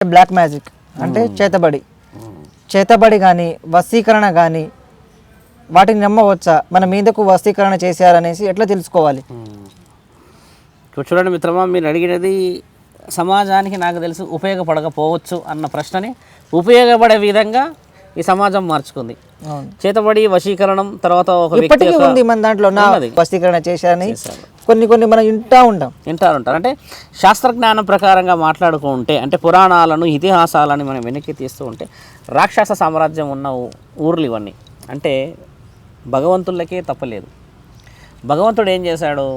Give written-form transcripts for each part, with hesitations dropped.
Black magic అంటే చేతబడి కానీ వశీకరణ కానీ వాటిని నమ్మవచ్చా? మన మీదకు వశీకరణ చేశారనేసి ఎట్లా తెలుసుకోవాలి? చూడండి మిత్రమా, మీరు అడిగినది సమాజానికి నాకు తెలిసి ఉపయోగపడకపోవచ్చు అన్న ప్రశ్నని ఉపయోగపడే విధంగా ఈ సమాజం మార్చుకుంది. చేతబడి వశీకరణం తర్వాత ఒక ఇప్పటికీ ఉంది మన దాంట్లో వశీకరణ చేశారని కొన్ని మనం వింటూ ఉంటారు. అంటే శాస్త్రజ్ఞానం ప్రకారంగా మాట్లాడుకుంటే, అంటే పురాణాలను ఇతిహాసాలను మనం వెనక్కి తీస్తూ ఉంటే రాక్షస సామ్రాజ్యం ఉన్న ఊర్లు ఇవన్నీ. అంటే భగవంతులకే తప్పలేదు. భగవంతుడు ఏం చేశాడు?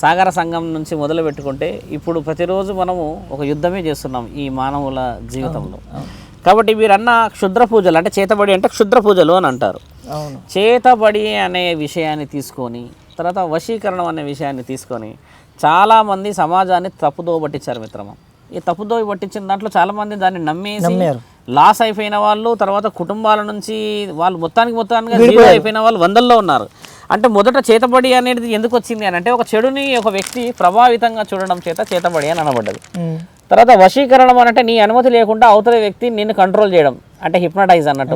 సాగర సంఘం నుంచి మొదలు పెట్టుకుంటే ఇప్పుడు ప్రతిరోజు మనము ఒక యుద్ధమే చేస్తున్నాం ఈ మానవుల జీవితంలో. కాబట్టి వీరన్న క్షుద్ర పూజలు అంటే చేతబడి అంటే క్షుద్ర పూజలు అని అంటారు. చేతబడి అనే విషయాన్ని తీసుకొని తర్వాత వశీకరణం అనే విషయాన్ని తీసుకొని చాలామంది సమాజాన్ని తప్పుదో పట్టించారు మిత్రమా. ఈ తప్పుదో పట్టించిన దాంట్లో చాలామంది దాన్ని నమ్మేసి లాస్ అయిపోయిన వాళ్ళు, తర్వాత కుటుంబాల నుంచి వాళ్ళు మొత్తానికి జీరో అయిపోయిన వాళ్ళు వందల్లో ఉన్నారు. అంటే మొదట చేతబడి అనేది ఎందుకు వచ్చింది అని అంటే ఒక చెడుని ఒక వ్యక్తి ప్రభావితంగా చూడడం చేత చేతబడి అని అనబడ్డది. తర్వాత వశీకరణం అంటే నీ అనుమతి లేకుండా అవతల వ్యక్తి నిన్ను కంట్రోల్ చేయడం, అంటే హిప్నటైజ్ అన్నట్టు.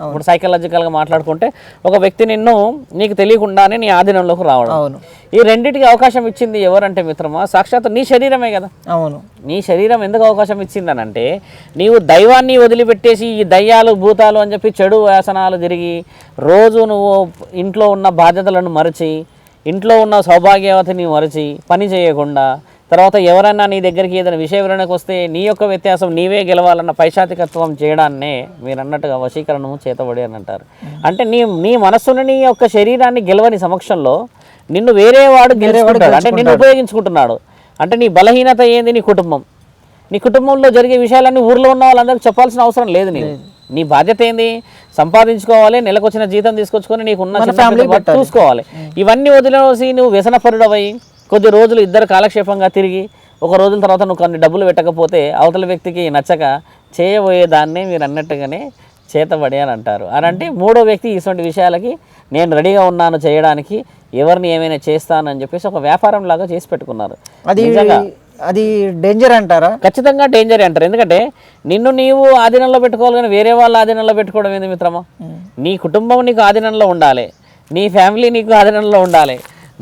ఇప్పుడు సైకలాజికల్గా మాట్లాడుకుంటే ఒక వ్యక్తి నీకు తెలియకుండానే నీ ఆధీనంలోకి రావడం. ఈ రెండింటికి అవకాశం ఇచ్చింది ఎవరంటే మిత్రమా, సాక్షాత్ నీ శరీరమే కదా. నీ శరీరం ఎందుకు అవకాశం ఇచ్చిందని అంటే నీవు దైవాన్ని వదిలిపెట్టేసి ఈ దయ్యాలు భూతాలు అని చెప్పి చెడు వ్యాసనాలు తిరిగి రోజు నువ్వు ఇంట్లో ఉన్న బాధ్యతలను మరచి, ఇంట్లో ఉన్న సౌభాగ్యవతిని మరచి, పని చేయకుండా, తర్వాత ఎవరైనా నీ దగ్గరికి ఏదైనా విషయ వివరణకు వస్తే నీ యొక్క వ్యత్యాసం నీవే గెలవాలన్న పైశాచికత్వం చేయడాన్నే మీరు అన్నట్టుగా వశీకరణము చేతబడి అని అంటారు. అంటే నీ మనస్సుని నీ యొక్క శరీరాన్ని గెలవని సమక్షంలో నిన్ను వేరే వాడు గెలుచుకుంటాడు, అంటే నిన్ను ఉపయోగించుకుంటున్నాడు. అంటే నీ బలహీనత ఏంది? నీ కుటుంబంలో జరిగే విషయాలన్నీ ఊర్లో ఉన్న వాళ్ళందరికీ చెప్పాల్సిన అవసరం లేదు. నీ బాధ్యత ఏంది? సంపాదించుకోవాలి, నెలకు వచ్చిన జీతం తీసుకొచ్చుకొని నీకున్న ఫ్యామిలీ చూసుకోవాలి. ఇవన్నీ వదిలేసి నువ్వు వ్యసనపరుడవై కొద్ది రోజులు ఇద్దరు కాలక్షేపంగా తిరిగి ఒక రోజుల తర్వాత నువ్వు కొన్ని డబ్బులు పెట్టకపోతే అవతల వ్యక్తికి నచ్చక చేయబోయేదాన్నే మీరు అన్నట్టుగానే చేతబడి అని అంటారు. అని అంటే మూడో వ్యక్తి ఇటువంటి విషయాలకి నేను రెడీగా ఉన్నాను చేయడానికి, ఎవరిని ఏమైనా చేస్తానని చెప్పేసి ఒక వ్యాపారం లాగా చేసి పెట్టుకున్నారు. అది డేంజర్ అంటారా? ఖచ్చితంగా డేంజర్ అంటారు. ఎందుకంటే నీవు ఆధీనంలో పెట్టుకోవాలి, కానీ వేరే వాళ్ళ ఆధీనంలో పెట్టుకోవడం ఏంది మిత్రమా? నీ కుటుంబం నీకు ఆధీనంలో ఉండాలి, నీ ఫ్యామిలీ నీకు ఆధీనంలో ఉండాలి.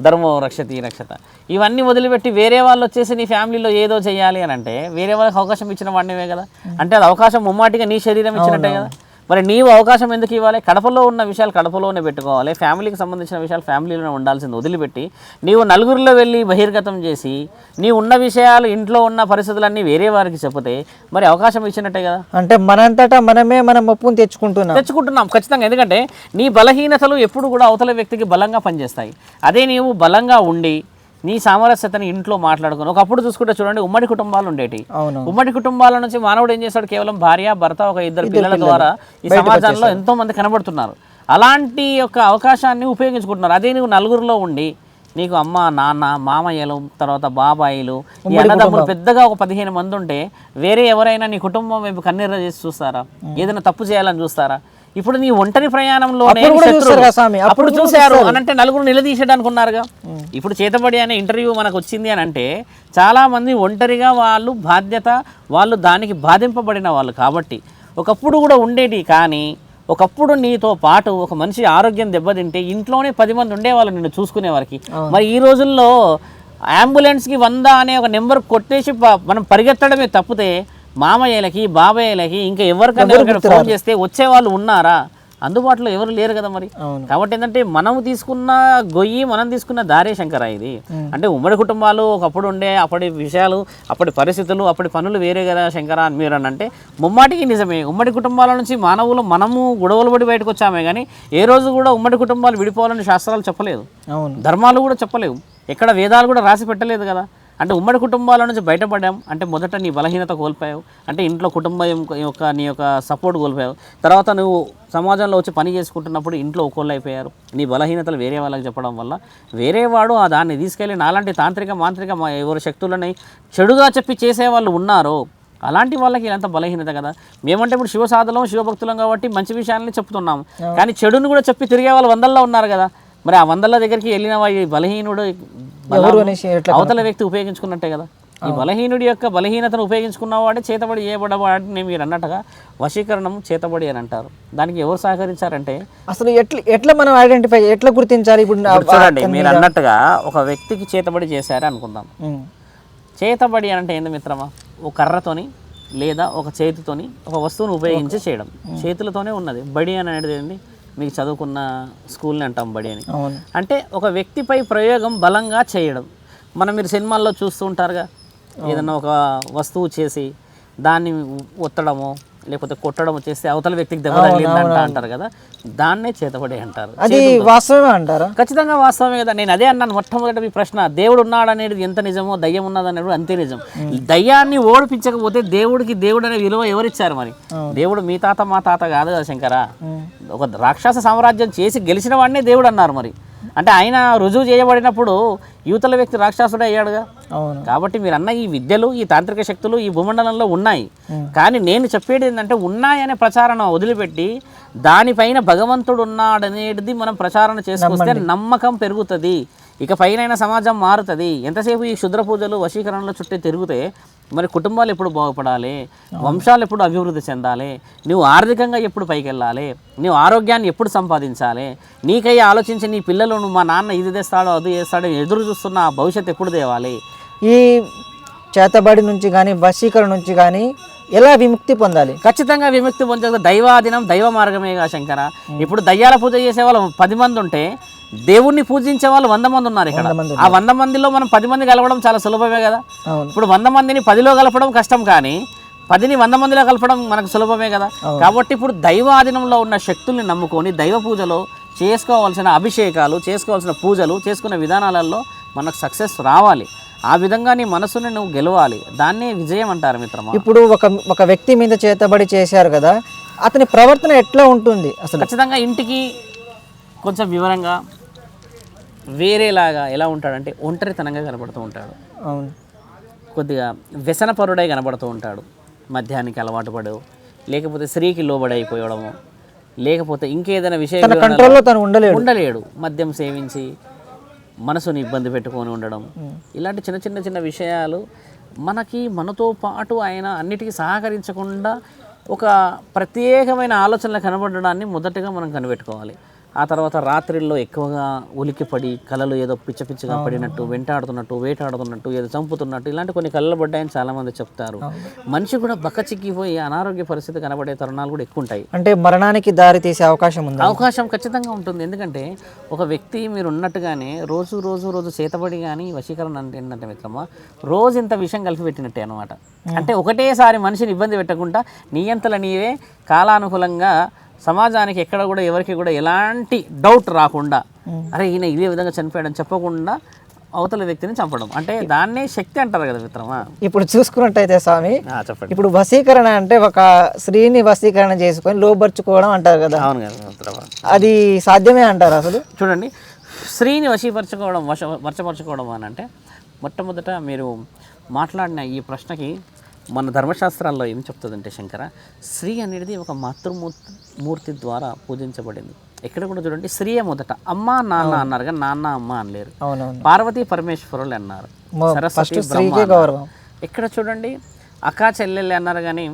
ధర్మం రక్షతి రక్షత ఇవన్నీ వదిలిపెట్టి వేరే వాళ్ళు వచ్చేసి నీ ఫ్యామిలీలో ఏదో చేయాలి అని అంటే వేరే వాళ్ళకి అవకాశం ఇచ్చిన వాడినివే కదా. అంటే అది అవకాశం ముమ్మాటిగా నీ శరీరం ఇచ్చినట్టే కదా. మరి నీవు అవకాశం ఎందుకు ఇవ్వాలి? కడపలో ఉన్న విషయాలు కడపలోనే పెట్టుకోవాలి, ఫ్యామిలీకి సంబంధించిన విషయాలు ఫ్యామిలీలోనే ఉండాల్సింది వదిలిపెట్టి నీవు నలుగురిలో వెళ్ళి బహిర్గతం చేసి నీ ఉన్న విషయాలు ఇంట్లో ఉన్న పరిస్థితులన్నీ వేరే వారికి చెప్తే మరి అవకాశం ఇచ్చినట్టే కదా. అంటే మనంతటా మనమే మనం ఒప్పుని తెచ్చుకుంటున్నాం ఖచ్చితంగా. ఎందుకంటే నీ బలహీనతలు ఎప్పుడు కూడా అవతల వ్యక్తికి బలంగా పనిచేస్తాయి. అదే నీవు బలంగా ఉండి నీ సామరస్యతని ఇంట్లో మాట్లాడుకుని ఒకప్పుడు చూసుకుంటే చూడండి ఉమ్మడి కుటుంబాలు ఉండేవి. ఉమ్మడి కుటుంబాల నుంచి మానవుడు ఏం చేస్తాడు? కేవలం భార్య భర్త ఒక ఇద్దరు పిల్లల ద్వారా ఈ సమాజంలో ఎంతో మంది కనబడుతున్నారు. అలాంటి యొక్క అవకాశాన్ని ఉపయోగించుకుంటున్నారు. అదే నువ్వు నలుగురిలో ఉండి నీకు అమ్మ నాన్న మామయ్యలు తర్వాత బాబాయిలు ఈ అన్నదమ్ములు పెద్దగా ఒక 15 మంది ఉంటే వేరే ఎవరైనా నీ కుటుంబం వైపు కన్నీరు చేసి చూస్తారా? ఏదైనా తప్పు చేయాలని చూస్తారా? ఇప్పుడు నీ ఒంటరి ప్రయాణంలోనే అప్పుడు చూశారు అని అంటే నలుగురు నిలదీసేయడానికి ఉన్నారుగా. ఇప్పుడు చేతబడి అనే ఇంటర్వ్యూ మనకు వచ్చింది అని అంటే చాలా మంది ఒంటరిగా వాళ్ళు దానికి బాధింపబడిన వాళ్ళు కాబట్టి ఒకప్పుడు కూడా ఉండేటి. కానీ ఒకప్పుడు నీతో పాటు ఒక మనిషి ఆరోగ్యం దెబ్బతింటే ఇంట్లోనే 10 మంది ఉండేవాళ్ళు నిన్ను చూసుకునేవారికి. మరి ఈ రోజుల్లో అంబులెన్స్కి 100 అనే ఒక నెంబర్ కొట్టేసి మనం పరిగెత్తడమే తప్పితే మామయ్యలకి బాబాయ్యలకి ఇంకా ఎవరికైనా ఫోన్ చేస్తే వచ్చేవాళ్ళు ఉన్నారా? అందుబాటులో ఎవరు లేరు కదా. మరి కాబట్టి ఏంటంటే మనం తీసుకున్న గొయ్యి మనం తీసుకున్న దారే శంకర ఇది. అంటే ఉమ్మడి కుటుంబాలు ఒకప్పుడు ఉండే అప్పటి విషయాలు అప్పటి పరిస్థితులు అప్పటి పనులు వేరే కదా శంకర అని మీరు అంటే ముమ్మాటికి నిజమే. ఉమ్మడి కుటుంబాల నుంచి మనము గొడవలు పడి బయటకు వచ్చామే కానీ ఏ రోజు కూడా ఉమ్మడి కుటుంబాలు విడిపోవాలని శాస్త్రాలు చెప్పలేదు, ధర్మాలు కూడా చెప్పలేవు, ఎక్కడ వేదాలు కూడా రాసి పెట్టలేదు కదా. అంటే ఉమ్మడి కుటుంబాల నుంచి బయటపడ్డాం అంటే మొదట నీ బలహీనత కోల్పోయావు, అంటే ఇంట్లో కుటుంబం నీ యొక్క సపోర్ట్ కోల్పోయావు. తర్వాత నువ్వు సమాజంలో వచ్చి పని చేసుకుంటున్నప్పుడు ఇంట్లో ఒకళ్ళు అయిపోయారు. నీ బలహీనతలు వేరే వాళ్ళకి చెప్పడం వల్ల వేరే వాడు దాన్ని తీసుకెళ్ళి నాలాంటి మాంత్రిక ఎవరి శక్తులని చెడుగా చెప్పి చేసేవాళ్ళు ఉన్నారో అలాంటి వాళ్ళకి ఇదంతా బలహీనత కదా. మేమంటే ఇప్పుడు శివసాధులం శివభక్తులం కాబట్టి మంచి విషయాన్ని చెప్తున్నాము, కానీ చెడుని కూడా చెప్పి తిరిగే వాళ్ళు వందల్లో ఉన్నారు కదా. మరి ఆ 100 దగ్గరికి వెళ్ళిన బలహీనుడు అవతల వ్యక్తి ఉపయోగించుకున్నట్టే కదా. ఈ బలహీనుడి యొక్క బలహీనతను ఉపయోగించుకున్నవాడే చేతబడి చేయబడవాడిని మీరు అన్నట్టుగా వశీకరణం చేతబడి అని అంటారు. దానికి ఎవరు సహకరించారంటే అసలు ఎట్లా మనం ఐడెంటిఫై ఎట్లా గుర్తించాలి? ఇప్పుడు చూడండి, మీరు అన్నట్టుగా ఒక వ్యక్తికి చేతబడి చేశారే అనుకుందాం. చేతబడి అంటే ఏంది మిత్రమా? ఒక కర్రతోని లేదా ఒక చేతితోని ఒక వస్తువును ఉపయోగించి చేయడం. చేతులతోనే ఉన్నది. బడి అని అనేది ఏంటి? మీకు చదువుకున్న స్కూల్ని అంటాం బడి అని. అంటే ఒక వ్యక్తిపై ప్రయోగం బలంగా చేయడం. మీరు సినిమాల్లో చూస్తూ ఉంటారుగా, ఏదన్నా ఒక వస్తువు చేసి దాన్ని ఒత్తడము లేకపోతే కొట్టడము చేస్తే అవతల వ్యక్తికి దెబ్బ తగిలిందంట అంటారు కదా, దాన్నే చేతబడి అంటారు. అది వాస్తవమే అంటారా? ఖచ్చితంగా వాస్తవమే కదా. నేను అదే అన్నాను మొట్టమొదటి మీ ప్రశ్న. దేవుడు ఉన్నాడు అనేది ఎంత నిజమో దయ్యం ఉన్నది అనేది అంతే నిజం. దయ్యాన్ని ఓడిపించకపోతే దేవుడికి దేవుడు అనే విలువ ఎవరిచ్చారు? మరి దేవుడు మీ తాత మా తాత కాదు కదా శంకరా. ఒక రాక్షస సామ్రాజ్యం చేసి గెలిచిన వాడినే దేవుడు అన్నారు. మరి అంటే ఆయన రుజువు చేయబడినప్పుడు యువతల వ్యక్తి రాక్షసుడే అయ్యాడుగా. కాబట్టి మీరు అన్న ఈ విద్యలు, ఈ తాంత్రిక శక్తులు ఈ భూమండలంలో ఉన్నాయి. కానీ నేను చెప్పేది ఏంటంటే, ఉన్నాయనే ప్రచారణ వదిలిపెట్టి దానిపైన భగవంతుడు ఉన్నాడనేది మనం ప్రచారణ చేసుకొస్తే నమ్మకం పెరుగుతుంది. ఇక పైన సమాజం మారుతుంది. ఎంతసేపు ఈ క్షుద్ర పూజలు వశీకరణల చుట్టే తిరిగితే మరి కుటుంబాలు ఎప్పుడు బాగుపడాలి, వంశాలు ఎప్పుడు అభివృద్ధి చెందాలి, నువ్వు ఆర్థికంగా ఎప్పుడు పైకి వెళ్ళాలి, నువ్వు ఆరోగ్యాన్ని ఎప్పుడు సంపాదించాలి, నీకయ్యి ఆలోచించి నీ పిల్లలు నువ్వు మా నాన్న ఇది తెస్తాడో అది చేస్తాడో ఎదురు చూస్తున్న ఆ భవిష్యత్తు ఎప్పుడు తేవాలి? ఈ చేతబడి నుంచి కానీ వశీకరణ నుంచి కానీ ఎలా విముక్తి పొందాలి? ఖచ్చితంగా విముక్తి పొందే దైవాధీనం, దైవ మార్గమేగా శంకర. ఇప్పుడు దయ్యాల పూజ చేసే వాళ్ళు 10 మంది ఉంటే దేవుణ్ణి పూజించే వాళ్ళు 100 మంది ఉన్నారు ఇక్కడ. ఆ 100 మందిలో మనం 10 మంది కలపడం చాలా సులభమే కదా. ఇప్పుడు 100 మందిని 10లో కలపడం కష్టం, కానీ 10ని 100 మందిలో కలపడం మనకు సులభమే కదా. కాబట్టి ఇప్పుడు దైవాధీనంలో ఉన్న శక్తుల్ని నమ్ముకొని దైవ పూజలో చేసుకోవాల్సిన అభిషేకాలు, చేసుకోవాల్సిన పూజలు, చేసుకునే విధానాలలో మనకు సక్సెస్ రావాలి. ఆ విధంగా నీ మనసుని నువ్వు గెలవాలి. దాన్నే విజయం అంటారు మిత్రమా. ఇప్పుడు ఒక వ్యక్తి మీద చేతబడి చేశారు కదా, అతని ప్రవర్తన ఎట్లా ఉంటుంది అసలు? ఖచ్చితంగా ఇంటికి కొంచెం వివరంగా వేరేలాగా ఎలా ఉంటాడంటే ఒంటరితనంగా కనబడుతూ ఉంటాడు. కొద్దిగా వ్యసనపరుడై కనబడుతూ ఉంటాడు. మద్యానికి అలవాటు పడు, లేకపోతే స్త్రీకి లోబడైపోవడము, లేకపోతే ఇంకేదైనా విషయం కంట్రోల్లో తను ఉండలేడు. మద్యం సేవించి మనసుని ఇబ్బంది పెట్టుకొని ఉండడం, ఇలాంటి చిన్న చిన్న విషయాలు మనతో పాటు ఆయన అన్నిటికీ సహకరించకుండా ఒక ప్రత్యేకమైన ఆలోచనలు కనబడడాన్ని మొదటగా మనం కనిపెట్టుకోవాలి. ఆ తర్వాత రాత్రిల్లో ఎక్కువగా ఉలికిపడి కళలు ఏదో పిచ్చగా పడినట్టు, వెంటాడుతున్నట్టు, వేటాడుతున్నట్టు, ఏదో చంపుతున్నట్టు, ఇలాంటి కొన్ని కళలు పడ్డాయని చాలామంది చెప్తారు. మనిషి కూడా బక్కచిక్కిపోయి అనారోగ్య పరిస్థితి కనబడే తరుణాలు కూడా ఎక్కువ ఉంటాయి. అంటే మరణానికి దారి తీసే అవకాశం ఖచ్చితంగా ఉంటుంది. ఎందుకంటే ఒక వ్యక్తి మీరు ఉన్నట్టుగానే రోజు చేతబడి కానీ వశీకరణ అంటే ఏంటంటే మిత్రమా, రోజు ఇంత విషయం కలిపి పెట్టినట్టే అనమాట. అంటే ఒకటేసారి మనిషిని ఇబ్బంది పెట్టకుండా నీయంతల నీవే కాలానుకూలంగా సమాజానికి ఎక్కడ కూడా ఎవరికి కూడా ఎలాంటి డౌట్ రాకుండా, అరే ఈయన ఇదే విధంగా చనిపోయాడని చెప్పకుండా అవతల వ్యక్తిని చంపడం, అంటే దాన్నే శక్తి అంటారు కదా మిత్రమా. ఇప్పుడు చూసుకున్నట్టయితే స్వామి, చెప్పండి, ఇప్పుడు వశీకరణ అంటే ఒక స్త్రీని వశీకరణ చేసుకొని లోబర్చుకోవడం అంటారు కదా. అవును కదా మిత్రమా, అది సాధ్యమే అంటారు అసలు? చూడండి, స్త్రీని వశపరచుకోవడం అని అంటే మొట్టమొదట మీరు మాట్లాడిన ఈ ప్రశ్నకి మన ధర్మశాస్త్రాల్లో ఏం చెప్తుందంటే శంకర, స్త్రీ అనేది ఒక మాతృమూర్తి ద్వారా పూజించబడింది. ఎక్కడ కూడా చూడండి, స్త్రీయే మొదట. అమ్మ నాన్న అన్నారు కానీ నాన్న అమ్మ అనలేరు. పార్వతీ పరమేశ్వరులు అన్నారు, సరస్వతి బ్రహ్మ. ఎక్కడ చూడండి అక్క చెల్లెళ్ళు అన్నారు కానీ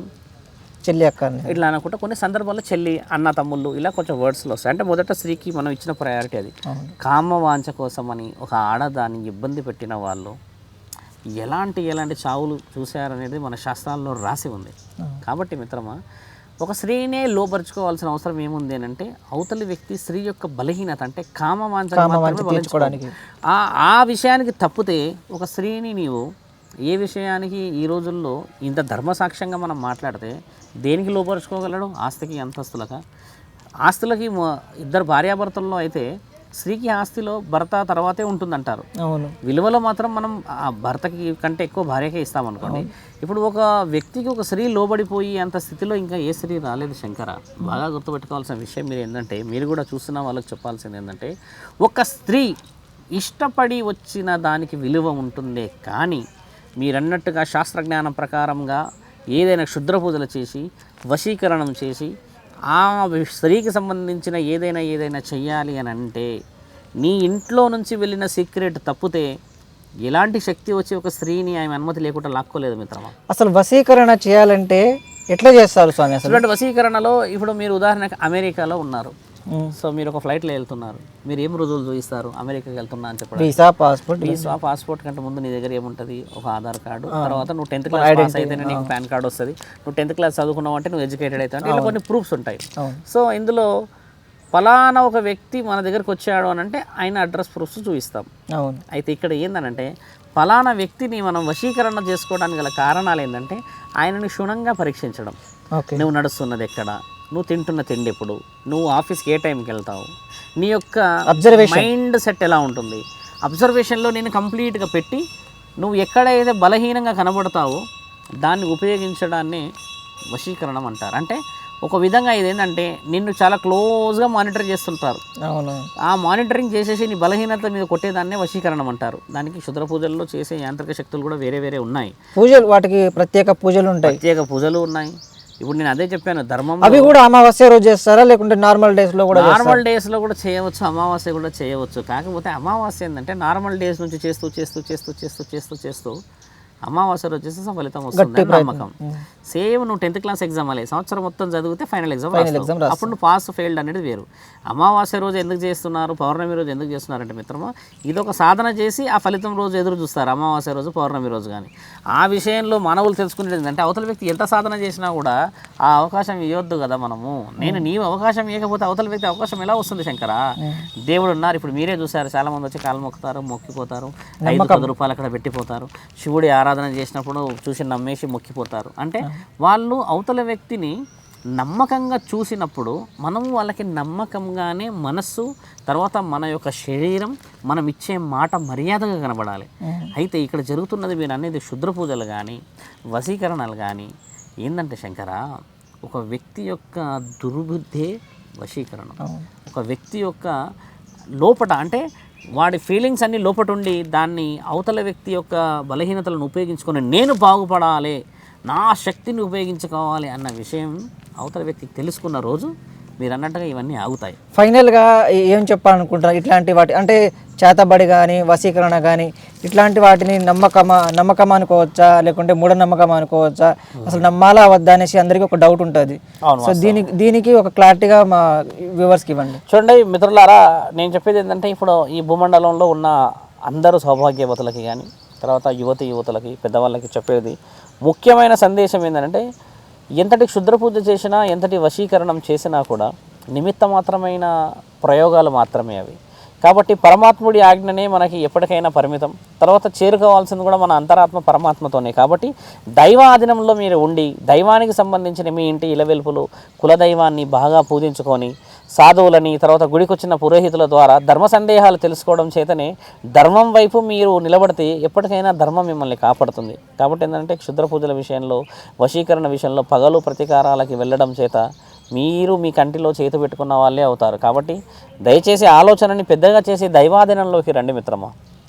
చెల్లి అక్క ఇట్లా అనుకుంటా. కొన్ని సందర్భాల్లో చెల్లి, అన్న, తమ్ముళ్ళు ఇలా కొంచెం వర్డ్స్లో వస్తాయి. అంటే మొదట స్త్రీకి మనం ఇచ్చిన ప్రయారిటీ అది. కామవాంఛ కోసమని ఒక ఆడదాన్ని ఇబ్బంది పెట్టిన వాళ్ళు ఎలాంటి చావులు చూశారనేది మన శాస్త్రాల్లో రాసి ఉంది. కాబట్టి మిత్రమా, ఒక స్త్రీనే లోపరుచుకోవాల్సిన అవసరం ఏముంది అని అంటే, అవతలి వ్యక్తి స్త్రీ యొక్క బలహీనత అంటే కామవాంఛ ఆ విషయానికి తప్పితే ఒక స్త్రీని నీవు ఏ విషయానికి ఈ రోజుల్లో ఇంత ధర్మసాక్ష్యంగా మనం మాట్లాడితే దేనికి లోపరుచుకోగలడు? ఆస్తికి, అంతస్తులక. ఆస్తులకి ఇద్దరు భార్యాభర్తల్లో అయితే స్త్రీకి ఆస్తిలో భర్త తర్వాతే ఉంటుందంటారు. విలువలో మాత్రం మనం ఆ భర్తకి కంటే ఎక్కువ భార్యకే ఇస్తామనుకోండి. ఇప్పుడు ఒక వ్యక్తికి ఒక స్త్రీ లోబడిపోయి అంత స్థితిలో ఇంకా ఏ స్త్రీ రాలేదు శంకర. బాగా గుర్తుపెట్టుకోవాల్సిన విషయం మీరు ఏంటంటే, మీరు కూడా చూస్తున్న వాళ్ళకి చెప్పాల్సింది ఏంటంటే, ఒక స్త్రీ ఇష్టపడి వచ్చిన దానికి విలువ ఉంటుందే కానీ మీరన్నట్టుగా శాస్త్రజ్ఞానం ప్రకారంగా ఏదైనా క్షుద్ర పూజలు చేసి వశీకరణం చేసి ఆ స్త్రీకి సంబంధించిన ఏదైనా చెయ్యాలి అని అంటే నీ ఇంట్లో నుంచి వెళ్ళిన సీక్రెట్ తప్పితే ఎలాంటి శక్తి వచ్చి ఒక స్త్రీని ఆమె అనుమతి లేకుండా లాక్కోలేదు మిత్రమా. అసలు వశీకరణ చేయాలంటే ఎట్లా చేస్తారు స్వామి అసలు? ఇటువంటి వశీకరణలో ఇప్పుడు మీరు ఉదాహరణకు అమెరికాలో ఉన్నారు. సో మీరు ఒక ఫ్లైట్లో వెళ్తున్నారు, మీరు ఏం రుజువులు చూపిస్తారు అమెరికాకి వెళ్తున్నా అని చెప్పడం? Visa, passport. వీసా, పాస్పోర్ట్ కంటే ముందు నీ దగ్గర ఏముంటుంది? ఒక ఆధార్ కార్డు, తర్వాత నువ్వు 10th క్లాస్ పాస్ అయితేనే నీకు పాన్ కార్డు వస్తుంది. నువ్వు 10th క్లాస్ చదువుకున్నావు అంటే నువ్వు ఎడ్యుకేటెడ్ అవుతావు అంటే ఇలా కొన్ని ప్రూఫ్స్ ఉంటాయి. సో ఇందులో ఫలానా ఒక వ్యక్తి మన దగ్గరకు వచ్చాడు అని అంటే ఆయన అడ్రస్ ప్రూఫ్స్ చూపిస్తాం. అవును. అయితే ఇక్కడ ఏందనంటే ఫలానా వ్యక్తిని మనం వశీకరణ చేసుకోవడానికి గల కారణాలు ఏంటంటే ఆయనని క్షుణ్ణంగా పరీక్షించడం. నువ్వు నడుస్తున్నది ఎక్కడ, నువ్వు తింటున్న తిండి ఎప్పుడు, నువ్వు ఆఫీస్కి ఏ టైంకి వెళ్తావు, నీ యొక్క మైండ్ సెట్ ఎలా ఉంటుంది, అబ్జర్వేషన్లో నేను కంప్లీట్గా పెట్టి నువ్వు ఎక్కడైతే బలహీనంగా కనబడతావో దాన్ని ఉపయోగించడాన్ని వశీకరణం అంటారు. అంటే ఒక విధంగా ఇదేంటంటే నిన్ను చాలా క్లోజ్గా మానిటర్ చేస్తుంటారు. ఆ మానిటరింగ్ చేసేసి నీ బలహీనత మీద కొట్టేదాన్నే వశీకరణం అంటారు. దానికి క్షుద్ర పూజల్లో చేసే యాంత్రిక శక్తులు కూడా వేరే వేరే ఉన్నాయి. పూజలు, వాటికి ప్రత్యేక పూజలు ఉంటాయి, ప్రత్యేక పూజలు ఉన్నాయి. ఇప్పుడు నేను అదే చెప్పాను, ధర్మం అవి కూడా అమావాస్య రోజు చేస్తారా లేకుంటే నార్మల్ డేస్లో కూడా? నార్మల్ డేస్లో కూడా చేయవచ్చు, అమావాస్య కూడా చేయవచ్చు. కాకపోతే అమావాస్య ఏంటంటే నార్మల్ డేస్ నుంచి చేస్తూ చేస్తూ చేస్తూ చేస్తూ చేస్తూ చేస్తూ అమావాస్య రోజు చేస్తే ఫలితం వస్తుంది నమ్మకం. సేమ్ నువ్వు 10th క్లాస్ ఎగ్జామ్ అలే సంవత్సరం మొత్తం చదివితే ఫైనల్ ఎగ్జామ్ అప్పుడు నువ్వు పాస్ ఫెయిల్డ్ అనేది వేరు. అమావాస్య రోజు ఎందుకు చేస్తున్నారు, పౌర్ణమి రోజు ఎందుకు చేస్తున్నారంటే మిత్రమా, ఇదొక సాధన చేసి ఆ ఫలితం రోజు ఎదురు చూస్తారు. అమావాస్య రోజు, పౌర్ణమి రోజు కానీ ఆ విషయంలో మానవులు తెలుసుకునేది ఏంటంటే అవతల వ్యక్తి ఎంత సాధన చేసినా కూడా ఆ అవకాశం ఇవ్వద్దు కదా మనము. నీవు అవకాశం ఇవ్వకపోతే అవతల వ్యక్తి అవకాశం ఎలా వస్తుంది శంకరా? దేవుడు ఉన్నారు. ఇప్పుడు మీరే చూసారు, చాలా మంది వచ్చి కాలు మొక్కుతారు, మొక్కిపోతారు, 5-10 రూపాయలు అక్కడ పెట్టిపోతారు. శివుడి ఆరాధన చేసినప్పుడు చూసి నమ్మేసి మొక్కిపోతారు. అంటే వాళ్ళు అవతల వ్యక్తిని నమ్మకంగా చూసినప్పుడు మనము వాళ్ళకి నమ్మకంగానే మనస్సు, తర్వాత మన యొక్క శరీరం, మనం ఇచ్చే మాట మర్యాదగా కనబడాలి. అయితే ఇక్కడ జరుగుతున్నది మీరు అనేది క్షుద్ర పూజలు కానీ వశీకరణలు కానీ ఏంటంటే శంకర, ఒక వ్యక్తి యొక్క దుర్బుద్ధే వశీకరణం. ఒక వ్యక్తి యొక్క లోపట అంటే వాడి ఫీలింగ్స్ అన్నీ లోపటుండి దాన్ని అవతల వ్యక్తి యొక్క బలహీనతలను ఉపయోగించుకొని నేను బాగుపడాలి, నా శక్తిని ఉపయోగించుకోవాలి అన్న విషయం అవతల వ్యక్తికి తెలుసుకున్న రోజు మీరు అన్నట్టుగా ఇవన్నీ ఆగుతాయి. ఫైనల్గా ఏం చెప్పాలనుకుంటున్నారు? ఇట్లాంటి వాటి అంటే చేతబడి కానీ వశీకరణ కానీ ఇట్లాంటి వాటిని నమ్మకం అనుకోవచ్చా లేకుంటే మూఢనమ్మకం అనుకోవచ్చా? అసలు నమ్మాలా వద్దా అనేసి అందరికీ ఒక డౌట్ ఉంటుంది. సో దీనికి ఒక క్లారిటీగా మా వ్యూవర్స్కి ఇవ్వండి. చూడండి మిత్రులారా, నేను చెప్పేది ఏంటంటే ఇప్పుడు ఈ భూమండలంలో ఉన్న అందరూ సౌభాగ్యవతులకి కానీ తర్వాత యువతులకి పెద్దవాళ్ళకి చెప్పేది ముఖ్యమైన సందేశం ఏంటంటే ఎంతటి క్షుద్ర పూజ చేసినా ఎంతటి వశీకరణం చేసినా కూడా నిమిత్త మాత్రమైన ప్రయోగాలు మాత్రమే అవి. కాబట్టి పరమాత్ముడి ఆజ్ఞనే మనకి ఎప్పటికైనా పరిమితం. తర్వాత చేరుకోవాల్సింది కూడా మన అంతరాత్మ పరమాత్మతోనే. కాబట్టి దైవ ఆధీనంలో మీరు ఉండి దైవానికి సంబంధించిన మీ ఇంటి ఇలవెల్పులు కులదైవాన్ని బాగా పూజించుకొని సాధువులని తర్వాత గుడికొచ్చిన పురోహితుల ద్వారా ధర్మ సందేహాలు తెలుసుకోవడం చేతనే ధర్మం వైపు మీరు నిలబడితే ఎప్పటికైనా ధర్మం మిమ్మల్ని కాపాడుతుంది. కాబట్టి ఏంటంటే క్షుద్ర పూజల విషయంలో వశీకరణ విషయంలో పగలు ప్రతీకారాలకి వెళ్ళడం చేత మీరు మీ కంటిలో చేతి పెట్టుకున్న వాళ్ళే అవుతారు. కాబట్టి దయచేసి ఆలోచనని పెద్దగా చేసి దైవాధీనంలోకి రండి మిత్రమా.